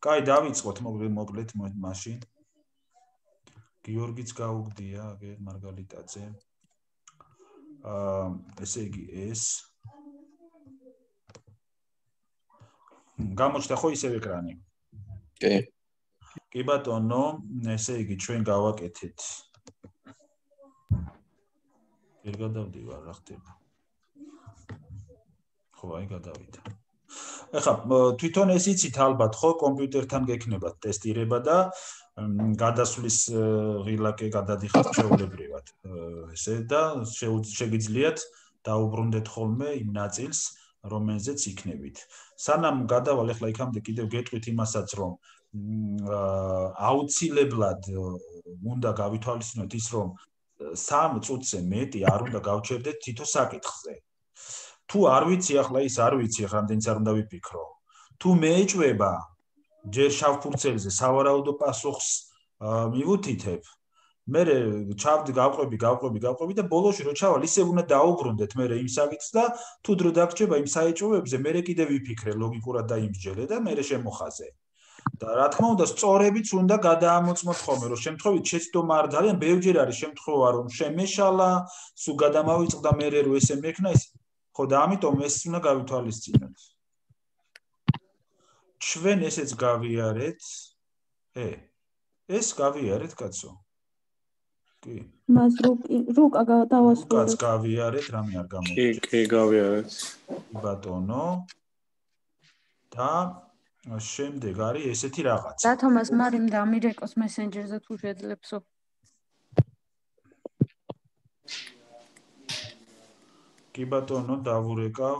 კაი, დავიწყოთ მოკლედ მაშინ. გიორგიც გაუგდია, აგერ მარგალიტაძე. ესე იგი ეს გამოჩნდა ხო ისევ ეკრანი? კი. კი ბატონო, ესე იგი ჩვენ გავაკეთეთ. ვერ გადავდივარ, რა ხდება? ხო, აი გადავიდა. ეხლა თვითონ ეს იცით ალბათ ხო, კომპიუტერთან გექნებათ ტესტირება და გადასვლის ღილაკე გადადიხართ ჩვეულებრივად. ესე და შეგიძლიათ დაუბრუნდეთ ხოლმე იმ ნაწილს, რომელზეც იქნებით. სანამ გადავალ ეხლა იქამდე კიდევ გეტყვით იმასაც, რომ აუცილებლად უნდა გავითვალისწინოთ ის, რომ 3 წუთზე მეტი არ უნდა გავჩერდეთ თითო საკითხზე. თუ არ ვიცი ახლა ის არ ვიცი ახლა რამდენიც არ უნდა ვიფიქრო. თუ მეეჭვება ჯერ შავ ფურცელზე სავარაუდო პასუხს მივუთითებ, მე ჩავდი გავყვები და ბოლოში რო ჩავალ ისევ უნდა დაუბრუნდეთ მე იმ საკითხს და თუ დრო დაგჭება იმ საეჭვობებზე მე კიდევ ვიფიქრე ლოგიკურად და იმსჯელე და მე შემოხაზე. და რა თქმა უნდა სწორებიც უნდა გადაამოწმოთ ხოლმე, რომ შემთხვევით შეცდომა არ ძალიან ბევრჯერ არის შემთხვევა რომ შემეშალა, სულ გადამავიწყდა მე რო ესე მექნა ის ხო და ამიტომ ეს უნდა გავითვალისწინოთ. ჩვენ ესეც გავიარეთ. ეს გავიარეთ, კაცო. კი. მას რუკა დავასრულეთ. რუკაც გავიარეთ, რამე არ გამოგვიჭირს. კი, გავიარეთ. ბატონო. და შემდეგ არის ესეთი რაღაცა. და თომას მარიმ დამირეკოს მესენჯერზე თუ შეძლებსო. კი ბატონო, დავურეკავ.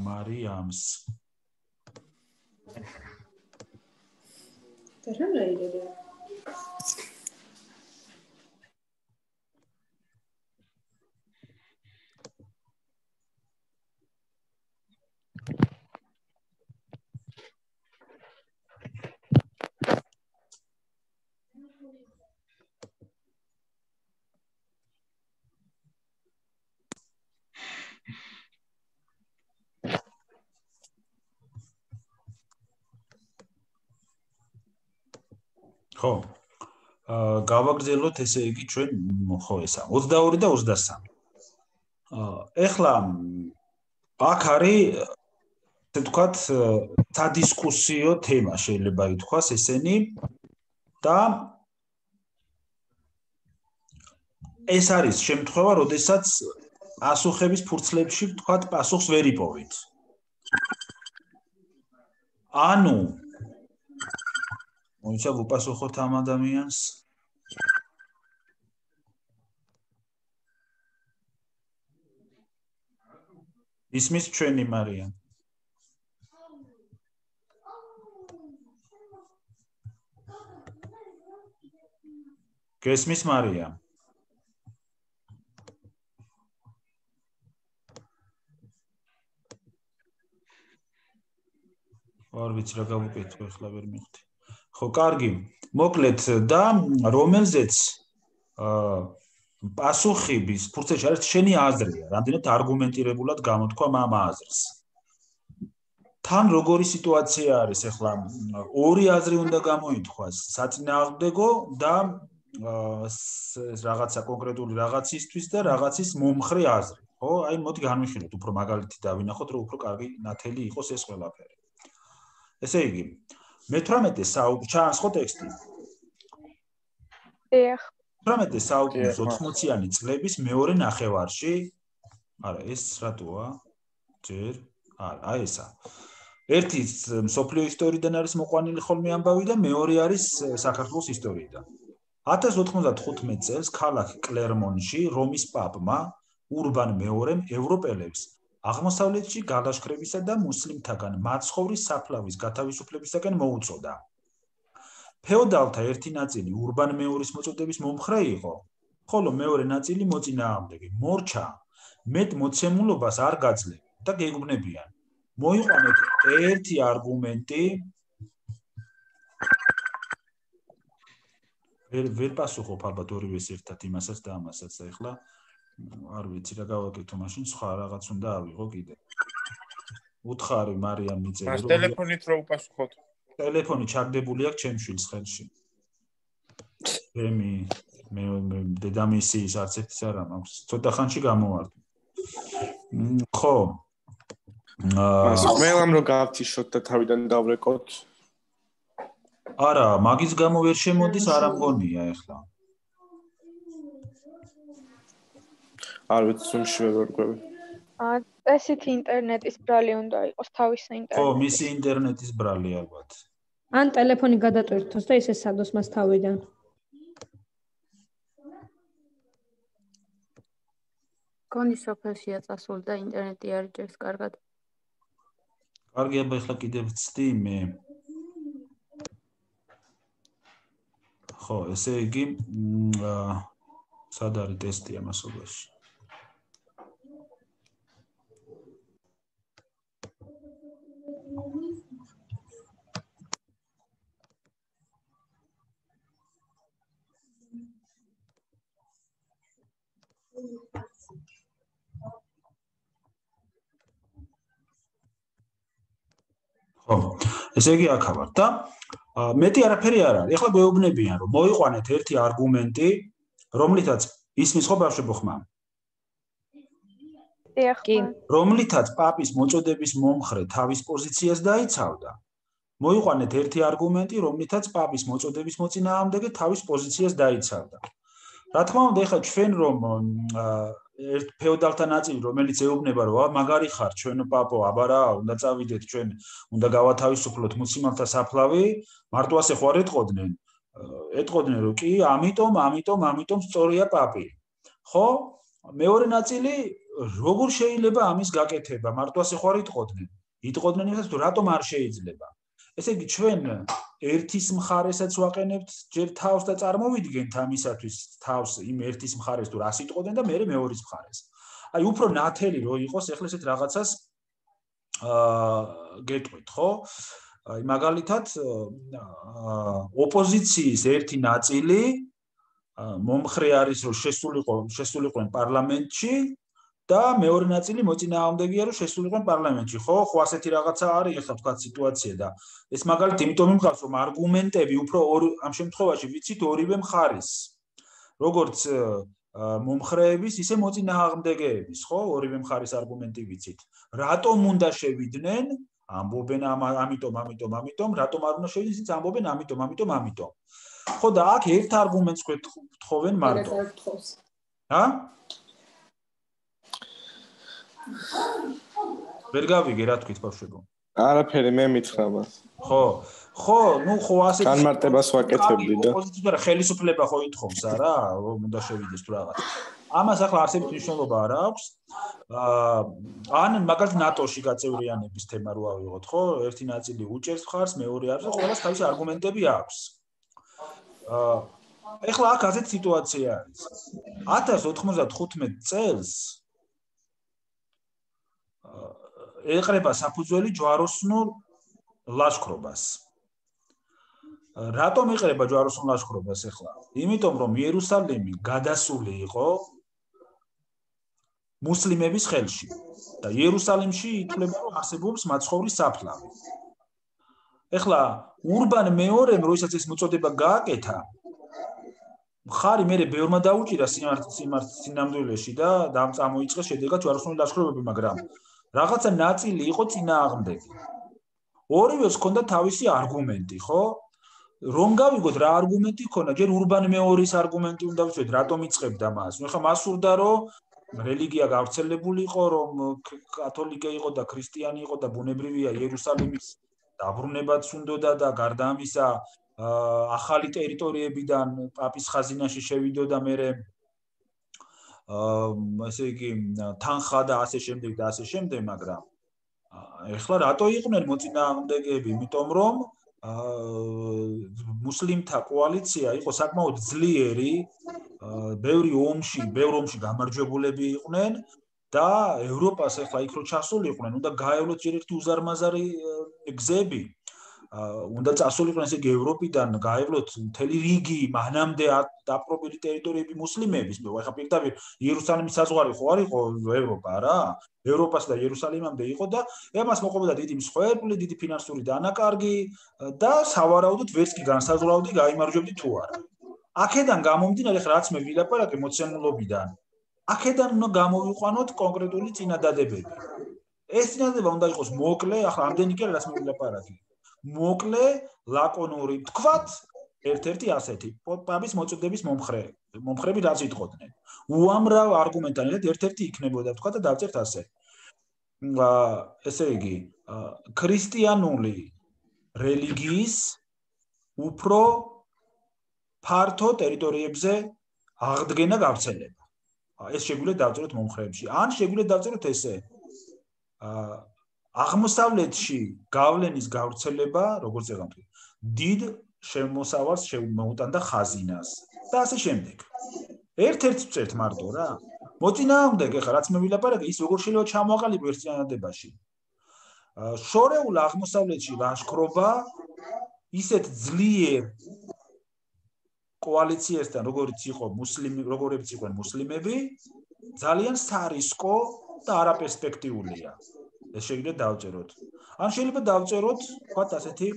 მარიამს. ხო. გავაგრძელოთ ესე იგი ჩვენ ხო ესა 22 და 23. ეხლა აქ არის ესე ვთქვათ სადისკუსიო თემა შეიძლება ითქვას ესენი და ეს არის შემთხვევა, როდესაც პასუხების ფურცლებში ვთქვათ პასუხს ვერ იპოვით. ანუ მოიცა ვუპასუხოთ ამ ადამიანს. ისმის ჩვენი მარია. გესმის მარია. არ ვიცი რა გავუკეთო ახლა ვერ მივხვდი. ხო, კარგი. მოკლედ და რომელზეც პასუხების ფურცელში არის შენი აზრია, რამდენად არგუმენტირებულად გამოთქვა ამ აზრს. თან როგორი სიტუაცია არის ახლა? ორი აზრი უნდა გამოითქვას, საწინააღმდეგო და რაღაცა კონკრეტული რაღაცისთვის და რაღაცის მომხრე აზრი. ხო, აი მოდი განვიხილოთ, უფრო მაგალითი დავინახოთ, რომ უფრო კარგი ნათელი იყოს ეს ყველაფერი. ესე იგი, მე-18 საუკუნის ჩანს ხო ტექსტი? 18 საუკუნის 80-იანი წლების მეორე ნახევარში, არა, ეს რატოა? ჯერ, აი ესა. ერთი მსოფლიო ისტორიიდან არის მოყვანილი ხოლმე ამბავი და მეორე არის საქართველოს ისტორიიდან. 1095 წელს ქალაქ კლერმონში რომის პაპმა ურბან მეორემ ევროპელებს აღმოსავლეთში გადაშქრებისა და მუსლიმთაგან მაცხოვრის საფლავის გათავისუფლებისაკენ მოუწოდა. ფეოდალთა ერთი ნაწილი ურბან მეორის მოწოდების მომხრე იყო, ხოლო მეორე ნაწილი მოწინააღმდეგე. მორჩა მეტ მოცემულობას არ გაძლევ და გეგმნებიან. მოიყვანეთ ერთი არგუმენტი. ვერ პასუხობ ალბათ ორივეს ერთად იმასაც და ამასაც და ეხლა არ ვიცი რა გავაკეთო მაშინ სხვა რაღაც უნდა ავიღო კიდე. უთხარი მარიამ მიწევი. მას ტელეფონით რო უპასუხოთ. ტელეფონი ჩაგდებული აქვს ჩემ შვილს ხელში. მე დედამისის არც ერთის არ მაქვს. ცოტა ხანში გამოვარდი. ხო. მას ყველამ რო გავთიშოთ და თავიდან დავრეკოთ. არა, მაგის გამო ვერ შემოდის, არ ამგონია ეხლა. არ ვიცი, სუმში ვერ ვერკვევი. ესეთი ინტერნეტის ბრალი უნდა იყოს, თავისი ინტერნეტი. ხო, მისი ინტერნეტის ბრალი ალბათ. ან ტელეფონი გადატვირთოს და ისე სადოს მას თავიდან. გონი სოფელშია წასული და ინტერნეტი არ იჭერს კარგად. კარგი, აბა ეხლა კიდევ ვცდი მე. ხო, ესე იგი, სად არის ტესტი ამასობაში? ხო, ესე იგი აქ ვარ და მეტი არაფერი არ არის. ეხლა გვეუბნებიან, რომ მოიყვანეთ ერთი არგუმენტი, რომლითაც ისმის ხო ბავშვებო ხმა? კი. რომლითაც პაპის მოწოდების მომხრე თავის პოზიციას დაიცავდა. მოიყვანეთ ერთი არგუმენტი, რომლითაც პაპის მოწოდების მოწინააღმდეგე თავის პოზიციას დაიცავდა. რა თქმა უნდა, ეხლა ჩვენ რომ ერთ ფეოდალთა ნაწილი, რომელიც ეუბნება, რომ მაგარი ხარ, ჩვენო პაპო, აბა რა, უნდა წავიდეთ ჩვენ, უნდა გავათავისუფლოთ მუსლიმანთა საფლავი, მარტო ასე ხო არ ეტყოდნენ. ეტყოდნენ, რომ კი, ამიტომ სწორია პაპი. ხო? მეორე ნაწილი, როგორ შეიძლება ამის გაკეთება, მარტო ასე ხო არ იტყოდნენ. იტყოდნენ იმასაც, რომ რატომ არ შეიძლება. ესე იგი, ჩვენ ერთის მხარესაც ვაყენებთ ჯერ თავს და წარმოვიდგენთ ამისათვის თავს იმ ერთის მხარეს თუ რას იტყოდნენ და მეორე მეორის მხარეს. აი უფრო ნათელი რო იყოს, ეხლა ესეთ რაღაცას გეტყვით, ხო? აი მაგალითად ოპოზიციის ერთი ნაწილი მომხრე არის, რომ შესულიყვნენ პარლამენტში და მეორე ნაწილი მოწინააღმდეგეა, რომ შესულიყვნენ პარლამენტში, ხო? ხო ასეთი რაღაცა არის ეხლა თქვა სიტუაცია და ეს მაგალითად იმიტომ იმყავს, რომ არგუმენტები უფრო ამ შემთხვევაში ვიცით ორივე მხარის. როგორც მომხრეების, ისე მოწინააღმდეგეების, ხო? ორივე მხარის არგუმენტი ვიცით. რატომ უნდა შევიდნენ? ამბობენ ამიტომ, რატომ არ უნდა შევიდნენ? ისიც ამბობენ ამიტომ. ხო და აქ ერთ არგუმენტს გთხოვენ მარტო. ჰა? ვერ გავიგე რა თქვით ბავშვებო. არაფერი მე მითხრა მას. ხო, ნუ ხო ასეთ განმარტებას ვაკეთებდი და ოპოზიცია რა ხელისუფლება ხო ითხოვს არა, რომ უნდა შევიდეს თუ რაღაც. ამას ახლა არსებით მნიშვნელობა არ აქვს. ან მაგალითად ნატოში გაწევრიანების თემა რო ავიღოთ, ხო? ერთი ნაწილი უჭერს მხარს, მეორე არის და ყველას თავისი არგუმენტები აქვს. ეხლა აქ ასეთ სიტუაცია არის. 1095 წელს ეყრება საფუძველი ჯვაროსნულ ლაშქრობას. რატომ ეყრება ჯვაროსნულ ლაშქრობას ეხლა? იმიტომ რომ იერუსალიმი გადასული იყო მუსლიმების ხელში და იერუსალიმში ითვლება რომ არსებობს მაცხოვრის საფლავი. ეხლა ურბან მეორემ როდესაც ეს მოწოდება გააკეთა, მხარი მერე ბევრმა დაუჭირა სინამდვილეში და წამოიწყეს შედეგად ჯვაროსნული ლაშქრობები, მაგრამ რაღაცა ნაწილი იყო წინააღმდეგი. ორივეს ჰქონდა თავისი არგუმენტი, ხო? რომ გავიგოთ რა არგუმენტი ჰქონდა, ჯერ ურბან მეორის არგუმენტი უნდა ვიჩვენოთ, რატომ იწყებდა მას. ნუ ხა მას სურდა, რომ რელიგია გავრცელებული იყო, რომ კათოლიკე იყო და ქრისტიანი იყო და ბუნებრივია იერუსალიმის დაბრუნებაც უნდოდა და გარდა ამისა ახალი ტერიტორიებიდან პაპის ხაზინაში შევიდოდა მერე ასე იგი თანხა და ასე შემდეგ, მაგრამ ეხლა რატო იყვნენ მოწინააღმდეგეები? იმიტომ რომ მუსლიმთა კოალიცია იყო საკმაოდ ძლიერი, ბევრ ომში გამარჯვებულები იყვნენ და ევროპას ეხლა იქ რო ჩასულიყვნენ, უნდა გაევლოთ ჯერ ერთი უზარმაზარი გზები, უნდა წასულიყვნენ ესე იგი ევროპიდან გაევლოთ მთელი რიგი მანამდე დაპყრობილი ტერიტორიები მუსლიმების, ეხლა პირდაპირ იერუსალიმის საზღვარი ხო არ იყო ევროპა რა? ევროპას და იერუსალიმამდე იყო და ამას მოყოლოდა დიდი მსხვერპლი, დიდი ფინანსური დანაკარგი და სავარაუდოდ ვერც კი განსაზღვრავდი გაიმარჯვებდი თუ არა. აქედან გამომდინარე, რაც მე ვილაპარაკე მოცემულობიდან, აქედან უნდა გამოვიყვანოთ კონკრეტული წინადადებები. ეს წინადადება უნდა იყოს მოკლე, ახლა ამდენი კი რაც მე ვილაპარაკე. მოკლე, ლაკონური, თქვათ, ერთ-ერთი ასეთი, პაპის მოწოდების მომხრები რაც იტყოდნენ. უამრავ არგუმენტთან ერთ-ერთი იქნებოდა, თქვა და დავწერთ ასე. ესე იგი, ქრისტიანული რელიგიის უფრო ფართო ტერიტორიებზე აღდგენა გავრცელება. ეს შეგვიძლია დავწეროთ მომხრეებში. ან შეგვიძლია დავწეროთ ესე. აღმოსავლეთში გავლენის გავრცელება, როგორც ეხამთ, დიდ შემოსავალს შეუმოუტანდა ხაზინას და ასე შემდეგ. ერთ-ერთი წერთ მარტო რა. მოწინააღმდეგ ეხლა რაც მე ვილაპარაკე, ის როგორ შეიძლება ჩამოაყალიბო ერთ წინადადებაში. შორეულ აღმოსავლეთში ლაშქრობა ისეთ ძლიერ კოალიციასთან, როგორიც იყვნენ მუსლიმები, ძალიან სარისკო და არაპერსპექტიულია. ეს შეიძლება დავწეროთ. ან შეიძლება დავწეროთ, ვთქვათ, ასეთი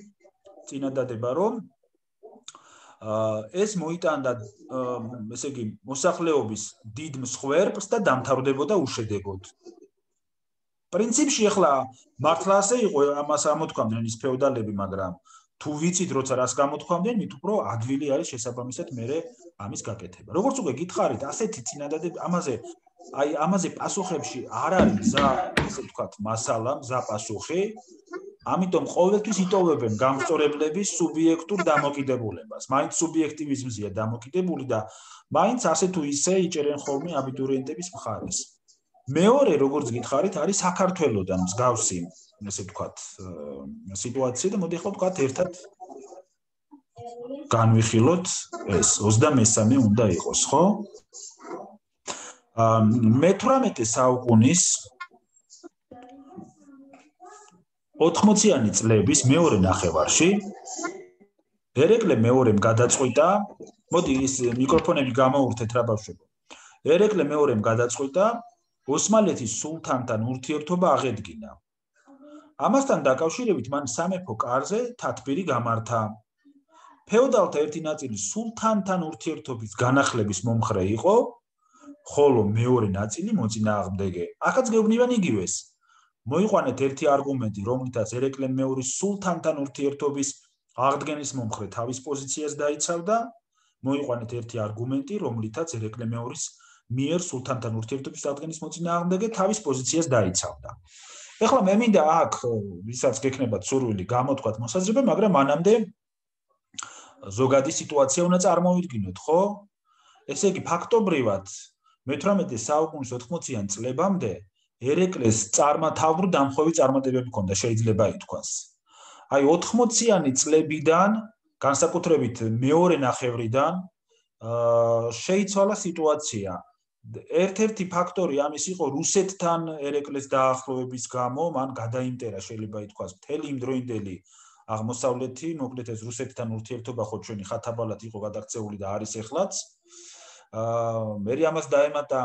წინადადება, რომ ეს მოიტანდა, ესე იგი, მოსახლეობის დიდ მსხვერპლს და დამთავრდებოდა უშედეგოდ. პრინციპში ახლა მართლა ასე იყო, ამას ამოთქვამდნენ ის ფეოდალები, მაგრამ თუ ვიცით, როცა რას გამოთქვამდნენ, მით უფრო ადვილი არის შესაბამისად მერე ამის გაკეთება. როგორც უკვე გითხარით, ასეთი წინადადება, ამაზე პასუხებში არ არის მზა, ესე ვთქვათ, მასალა, მზა პასუხი. ამიტომ ყოველთვის იტოვებენ გამსწორებლების სუბიექტურ დამოკიდებულებას. მაინც სუბიექტივიზმზეა დამოკიდებული და მაინც ასე თუ ისე იჭერენ ხოლმე აბიტურიენტების მხარეს. მეორე, როგორც გითხარით, არის საქართველოსთან მსგავსი, ესე ვთქვათ, სიტუაცია და მოდი ახლა ვთქვათ ერთად განვიხილოთ ეს 23 უნდა იყოს, ხო? მე-18 საუკუნის 80-იანი წლების მეორე ნახევარში ერეკლე მეორემ გადაწყვიტა, მოდი ის მიკროფონები გამოვურთეთ რა ბავშვებო. ერეკლე მეორემ გადაწყვიტა ოსმალეთის სულთანთან ურთიერთობა აღედგინა. ამასთან დაკავშირებით მან სამეფო კარზე თათბირი გამართა. ფეოდალთა ერთი ნაწილი სულთანთან ურთიერთობის განახლების მომხრე იყო, ხოლო მეორე ნაწილი მოწინააღმდეგე. აქაც გეუბნებიან იგივეს. მოიყვანეთ ერთი არგუმენტი, რომლითაც ერეკლე მეორის სულთანთან ურთიერთობის აღდგენის მომხრე თავის პოზიციას დაიცავდა, მოიყვანეთ ერთი არგუმენტი, რომლითაც ერეკლე მეორის მიერ სულთანთან ურთიერთობის აღდგენის მოწინააღმდეგე თავის პოზიციას დაიცავდა. ეხლა მე მინდა აქ, ვისაც გექნებათ სურვილი გამოთქვათ მოსაზრება, მაგრამ მანამდე ზოგადი სიტუაცია უნდა წარმოვიდგინოთ, ხო? ესე იგი, ფაქტობრივად მე-18 საუკუნის 80-იან წლებამდე ერეკლეს წარმათავრ დამხვევი წარმატებები ჰქონდა, შეიძლება ითქვას. აი 80-იანი წლებიდან, განსაკუთრებით მეორე ნახევრიდან, შეიცვალა სიტუაცია. ერთ-ერთი ფაქტორი ამის იყო რუსეთთან ერეკლეს დაახლოების გამო, მან გადაიმტერა, შეიძლება ითქვას, მთელი იმ დროინდელი აღმოსავლეთი, მოკლედ ეს რუსეთთან ურთიერთობა ხო ჩვენი ხათაბალად იყო გადაქცეული და არის ეხლაც. მე ამას დაემატა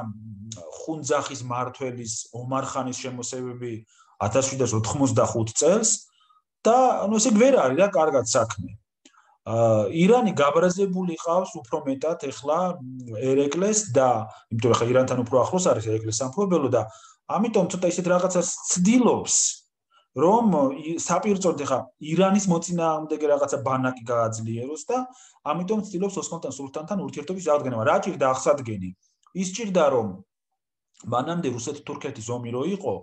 ხუნძახის მმართველის ომარ ხანის შემოსევები 1785 წელს და ანუ ესე ვერ არის რა კარგად საქმე. ირანი გაბრაზებული ყავს უფრო მეტად ეხლა ერეკლეს და იმიტომ რომ ეხლა ირანთან უფრო ახლოს არის ერეკლეს სამფლობელო და ამიტომ ცოტა ისეთ რაღაცას ცდილობს რომ საპირწოდ ეხლა ირანის მოწინააღმდეგე რაღაცა ბანაკი გააძლიეროს და ამიტომ ცდილობს ოსმალთან სულთანთან ურთიერთობის აღდგენა. რა ჭირდა აღსადგენი? ის ჭირდა რომ მანამდე რუსეთ-თურქეთის ომი რო იყო,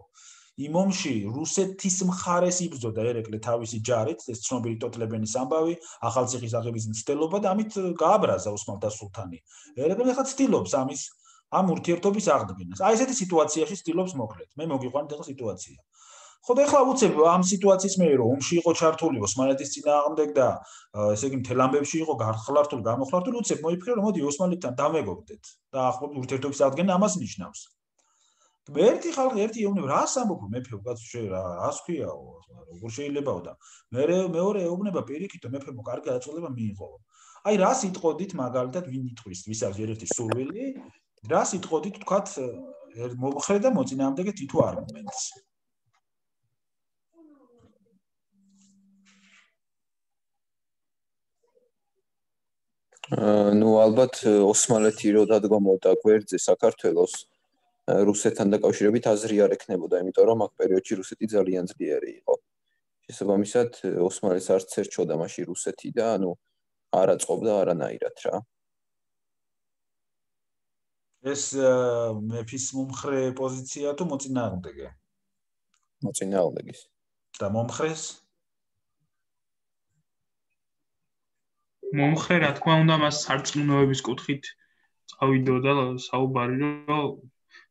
იმ ომში რუსეთის მხარეს იბრძოდა ერეკლე თავისი ჯარით, ეს ცნობილი ტოტლებენის ამბავი, ახალციხის აღების მცდელობა და ამით გააბრაზა ოსმალთა სულთანი. ერეკლე ახლა ცდილობს ამ ურთიერთობის აღდგენას. აი ესეთი სიტუაციაში ცდილობს მოკლედ. მე მოგიყვანთ ახლა სიტუაცია. ხო და ახლა უცებ ამ სიტუაციის მე რომ ომში იყო ჩართული ოსმალეთის წინააღმდეგ და ესე იგი მთელ ამბებში იყო გარხლართული, გამოხლართული, უცებ მოიფიქრე რომ მოდი ოსმალეთთან დამეგობრდეთ და ახლა ურთიერთობის აღდგენა ამას ნიშნავს. ერთი ხალხი ერთი ეუბნება რას ამბობ მეფე უკაც რას ქვიაო როგორ შეიძლებაო და მეორე ეუბნება პირიქითო მეფემო კარგი აწოლება მიიღო აი რას იტყოდით მაგალითად ვინ იტყვის ვის აქვს ერთ-ერთი სურვილი რას იტყოდით თქვათ მომხრე და მოწინააღმდეგე თითო არგუმენტს ну ალბათ ოსმალეთი რო დადგომოდა გვერდზე საქართველოს რუსეთთან დაკავშირებით აზრი არ ექნებოდა, იმიტომ რომ აქ პერიოდში რუსეთი ძალიან ძლიერი იყო. შესაბამისად, ოსმალეთს არც ერჩოდა მაშინ რუსეთი და ანუ არ აწყობდა არანაირად რა. ეს მეფის მომხრე პოზიცია თუ მოწინააღმდეგე? მოწინააღმდეგის. და მომხრეს? მომხრე რა თქმა უნდა მას სარწმუნოების კუთხით წავიდოდა საუბარი რომ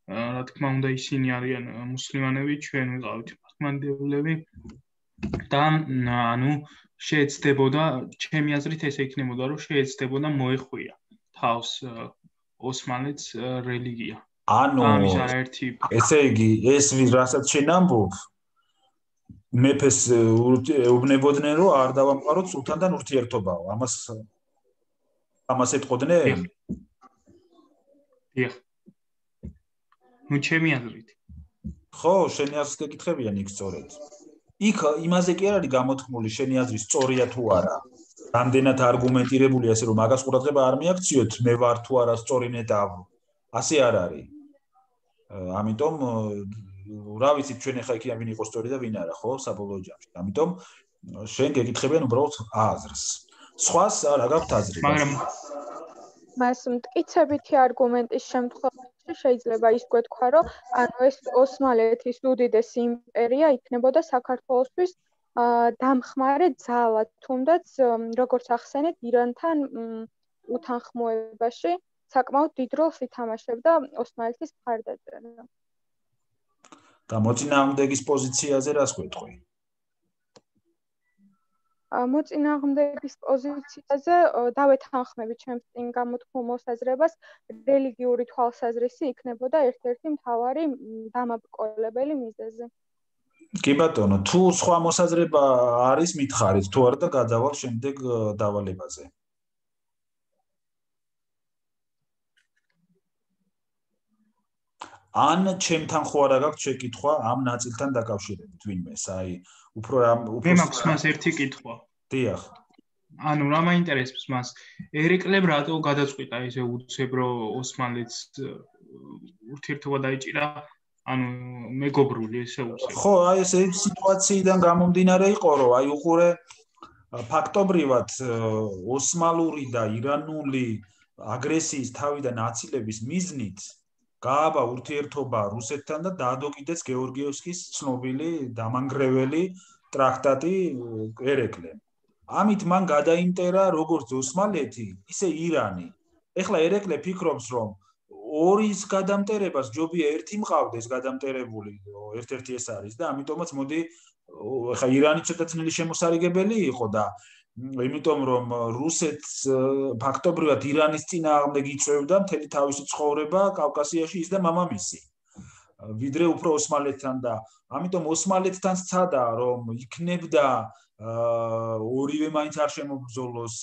რა თქმა უნდა ისინი არიან მუსლიმანები ჩვენ ვიყავით მართლმადიდებლები და ანუ შეეცდებოდა ჩემი აზრით ესე იქნებოდა რომ შეეცდებოდა მოეხვია თავს ოსმალეთს რელიგია ანუ ესე იგი ეს რასაც შენ ამბობ მეფეს ეუბნებოდნენ რომ არ დავამყაროთ სულთანთან ურთიერთობაო ამას ეტყოდნენ? დიახ ну ჩემი აზრით ხო შენი აზრით ეკითხებიან იქ სწორედ იქ იმაზე კი არ არის გამოთქმული შენი აზრი სწორია თუ არა რამდენად არგუმენტირებულია ესე რომ მაგას ყურადღება არ მიაქციოთ მე ვარ თუ არა სწორი ნეტავ ასე არ არის ამიტომ რა ვიცით ჩვენ ახლა იქიდან ვინ იყო სწორი და ვინ არა ხო საბოლოო ჯამში ამიტომ შენ გეკითხებიან უბრალოდ აზრს სხვას რა გაქვთ აზრი მაგრამ მას მტკიცებითი არგუმენტის შემთხვევაში შეიძლება ის გვეთქვა რომ ანუ ეს ოსმალეთის უდიდესი იმპერია იქნებოდა საქართველოსთვის დამხმარე ძალა თუნდაც როგორც ახსენეთ ირანთან უთანხმოებაში საკმაოდ დიდ როლს ითამაშებდა ოსმალეთის მხარდაჭერა და მოწინააღმდეგის პოზიციაზე რას გვეტყვი? მოწინააღმდეგის პოზიციაზე დავეთანხმებით ჩემს წინ გამოთქმულ მოსაზრებას რელიგიური თვალსაზრისი იქნებოდა ერთ-ერთი მთავარი დამაბკოლებელი მიზეზი. კი ბატონო, თუ სხვა მოსაზრება არის მითხარით, თუ არა და გადავალ შემდეგ დავალებაზე. ან ჩემთან ხო არა გაქვთ შეკითხვა ამ ნაწილთან დაკავშირებით ვინმეს, აი უფრო მე მაქვს მას ერთი კითხვა. დიახ. ანუ რა მაინტერესებს მას? ერეკლემ რატო გადაწყვიტა ესე უცებრო ოსმალეთს ურთიერთობა დაიჭირა? ანუ მეგობრული ესე უცებ. ხო, აი ეს სიტუაციიდან გამომდინარე იყო, რომ აი უყურე ფაქტობრივად ოსმალური და ირანული აგრესიის თავიდან აცილების მიზნით გააბა ურთიერთობა რუსეთთან და დაადო კიდეც გეორგიევსკის ცნობილი დამანგრეველი ტრაქტატი ერეკლემ. ამით მან გადაინტერა როგორც ოსმალეთი, ისე ირანი. ეხლა ერეკლე ფიქრობს, რომ ორის გადამტერებას ჯობია ერთი მყავდეს გადამტერებული, ერთ-ერთი ეს არის და ამიტომაც მოდი ეხლა ირანი ცოტა ძნელი შემოსარიგებელი იყო და იმიტომ რომ რუსეთს ფაქტობრივად ირანის წინააღმდეგ იწევდა მთელი თავისი ცხოვრება კავკასიაში ის და მამამისი. ვიდრე უფრო ოსმალეთთან და ამიტომ ოსმალეთთან სცადა რომ იქნებდა ორივე მაინც არ შემობრძოლოს.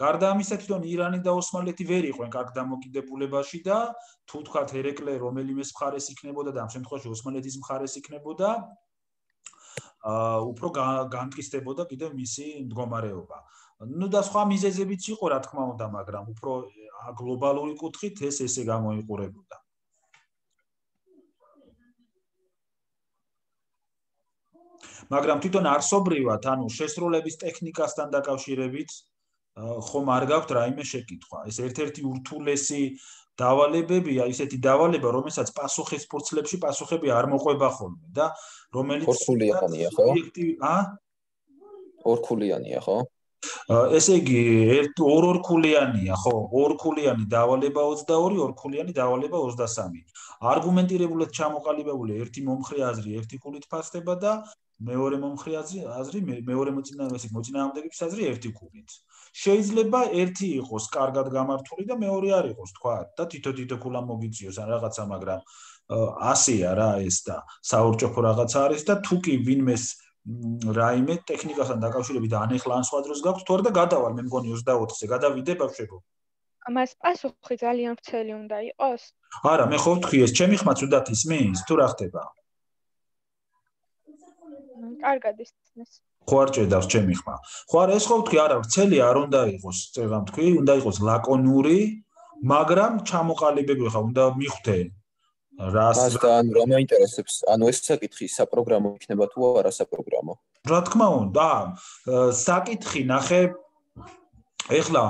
გარდა ამისა თვითონ ირანი და ოსმალეთი ვერ იყვნენ კარგ დამოკიდებულებაში და თუ თქვათ ერეკლე რომელიმეს მხარეს იქნებოდა და ამ შემთხვევაში ოსმალეთის მხარეს იქნებოდა უფრო განმტკიცდებოდა კიდევ მისი მდგომარეობა. ნუ და სხვა მიზეზებიც იყო რა თქმა უნდა, მაგრამ უფრო გლობალური კუთხით ეს ესე გამოიყურებოდა. მაგრამ თვითონ არსობრივად, ანუ შესრულების ტექნიკასთან დაკავშირებით ხომ არ გაქვთ რაიმე შეკითხვა. ეს ერთ-ერთი ურთულესი დავალებებია, ისეთი დავალება, რომელსაც პასუხის ფურცლებში პასუხები არ მოყვება ხოლმე და რომელიც ორქულიანია, ხო? ორქულიანია, ხო? ესე იგი, ორქულიანია, ხო? ორქულიანი დავალება 22, ორქულიანი დავალება 23. არგუმენტირებულად ჩამოყალიბებული ერთი მომხრე აზრი ერთი ქულით ფასდება და მეორე მომხრე აზრი, მეორე მოწინააღმდეგების აზრი ერთი ქულით. შეიძლება ერთი იყოს კარგად გამართული და მეორე არ იყოს, თქვა და თითო-თითო ქულა მოგიწიოს ან რაღაცა, მაგრამ 100-ია რა ეს და საურჭოფო რაღაცა არის და თუ კი ვინმეს რაიმე ტექნიკასთან დაკავშირებით ანეხლა ან სხვა დროს გაქვს თუ არა და გადავალ მე მგონი 24-ზე გადავიდე ბავშვებო. ამას პასუხი ძალიან ვრცელი უნდა იყოს. არა, მე ხო ვთქვი ეს ჩემი ხმაც უდათ ისმის თუ რა ხდება? კარგად ისმის. ხო არ ჭედავს ჩემი ხმა. ხო არა ეს ხო ვთქვი არა ვრცელი არ უნდა იყოს წეგამ თქვი, უნდა იყოს ლაკონური, მაგრამ ჩამოყალიბებული ხა უნდა მიხვდე. რას და ანუ რა მაინტერესებს? ანუ ეს საკითხი საპროგრამო იქნება თუ არა საპროგრამო? რა თქმა უნდა, საკითხი ნახე ეხლა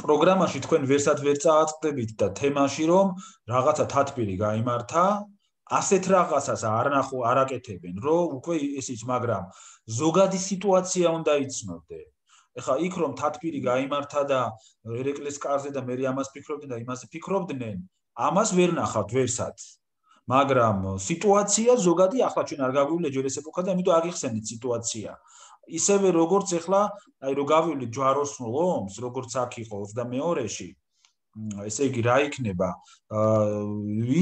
პროგრამაში თქვენ ვერსად ვერ წააწყდებით და თემაში რომ რაღაცა თათბირი გაიმართა, ასეთ რაღაცას არ აკეთებენ, რომ უკვე ეს ის, მაგრამ ზოგადი სიტუაცია უნდა იცნობდე. ეხლა იქ რომ თათბირი გაიმართა და ერეკლეს კარზე და მე ამას ფიქრობდნენ და იმაზე ფიქრობდნენ, ამას ვერ ნახავთ ვერსად. მაგრამ სიტუაცია ზოგადი ახლა ჩვენ არ გაგვივლე ჯერ ეს ეპოქა და ამიტომ აგიხსენეთ სიტუაცია. ისევე როგორც ეხლა აი რო გავივლით ჯვაროსნულ ომს, როგორც აქ იყო 22-ში, ესე იგი რა იქნება?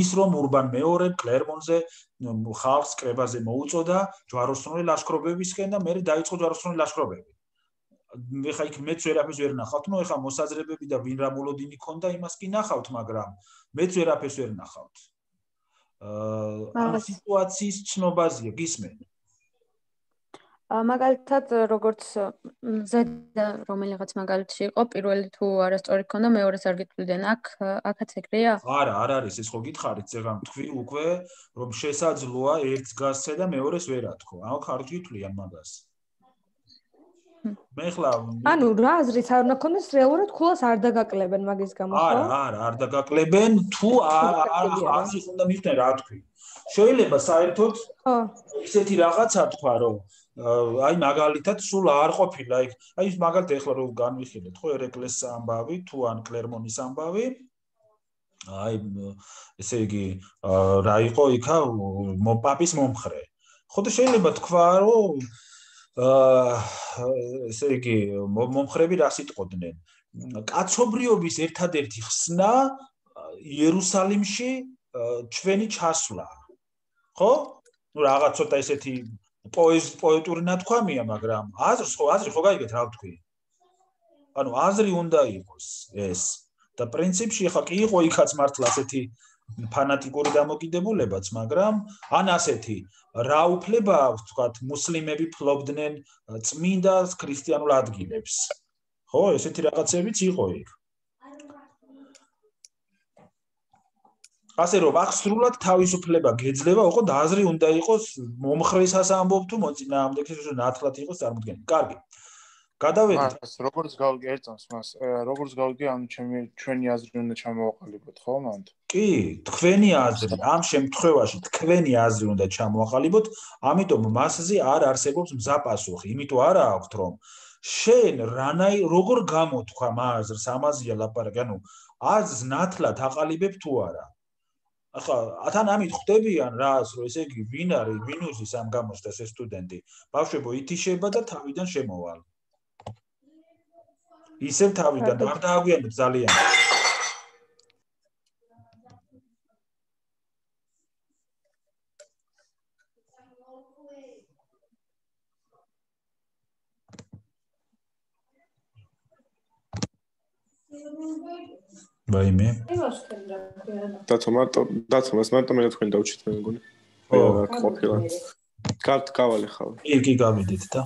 ის რომ ურბან მეორე კლერმონზე ხალხს კრებაზე მოუწოდა ჯვაროსნული ლაშქრობებისკენ და მე დაიწყო ჯვაროსნული ლაშქრობები. ეხლა იქ მეც ვერაფერს ვერ ნახავთ, ნუ ეხლა მოსაზრებები და ვინ რა მოლოდინი ქონდა, იმას კი ნახავთ, მაგრამ მეც ვერაფერს ვერ ნახავთ. ამ სიტუაციის ცნობაზია, გისმენ? მაგალითად, როგორც ზედა რომელიღაც მაგალითში იყო, პირველი თუ არასწორი ქონდა, მეორეს არ გითვლიდან, აქაც ეგრეა? არა, არ არის, ეს ხო გითხარით, ზეგამ თქვი უკვე, რომ შესაძლოა ერთს გასცე და მეორეს ვერ ათქო. აქ არ გითვლიან მაგას. მე ხლა ანუ რა აზრით არ უნდა ქონდეს რეალურად ქულას არ დაგაკლებენ მაგის გამო ხო? არა, არ დაგაკლებენ, თუ აზრი უნდა მიხვდნენ რა თქვი. შეიძლება საერთოდ ისეთი რაღაცა თქვა, რომ აი მაგალითად სულ არ ყოფილა იქ. აი ის მაგალითად ეხლა რომ განვიხილეთ, ხო ერეკლეს ამბავი, თუ ან კლერმონის ამბავი. აი ესე იგი რა იყო იქა პაპის მომხრე. ხო და შეიძლება თქვა, რომ ესე იგი მომხრები რა სიტყოდნენ? კაცობრიობის ერთადერთი ხსნა იერუსალიმში ჩვენი ჩასვლა. ხო? ნუ რაღაც ცოტა ესეთი პოეტური ნათქვამია, მაგრამ აზრი ხო გაიგეთ რა ვთქვი? ანუ აზრი უნდა იყოს ეს. და პრინციპში ხა კი იყო იქაც მართლა ასეთი ფანატიკური დამოკიდებულებაც, მაგრამ ან ასეთი რა უფლება აქვს, თქვათ, მუსლიმები ფლობდნენ წმინდა ქრისტიანულ ადგილებს. ხო, ესეთი რაღაცებიც იყო იქ. ასე რომ აქ სრულად თავისუფლება გეძლება, ხო და აზრი უნდა იყოს მომხრესაც ამბობ თუ მოწინააღმდეგეს ნათლად იყოს წარმოქმნილი. კარგი. გადავედით. როგორც გავიგე ერთს მას, როგორც გავიგე ანუ ჩვენი აზრი უნდა ჩამოვაყალიბოთ, ხო, მანდ? კი, თქვენი აზრი, ამ შემთხვევაში თქვენი აზრი უნდა ჩამოვაყალიბოთ, ამიტომ მასზე არ არსებობს მზაპასუხი, იმიტომ არა აქვთ რომ შენ როგორ გამოთქვა აზრს, ამაზეა ლაპარაკი, ანუ აზრს ნათლად აყალიბებ თუ არა. ახლა თან ამით ხვდებიან რას, რომ ესე იგი ვინ არის, ვინ უზის ამ გამოჩნდას ეს სტუდენტი. ბავშვებო, ითიშება და თავიდან შემოვალ. ისევ თავიდან არ დააგვიანებ ძალიან. ვაიმე. დათომას მარტო მე თქვენ დავჭით მე მგონი. რა ყოფილა. გავალი ხავ. კი გავიდით და.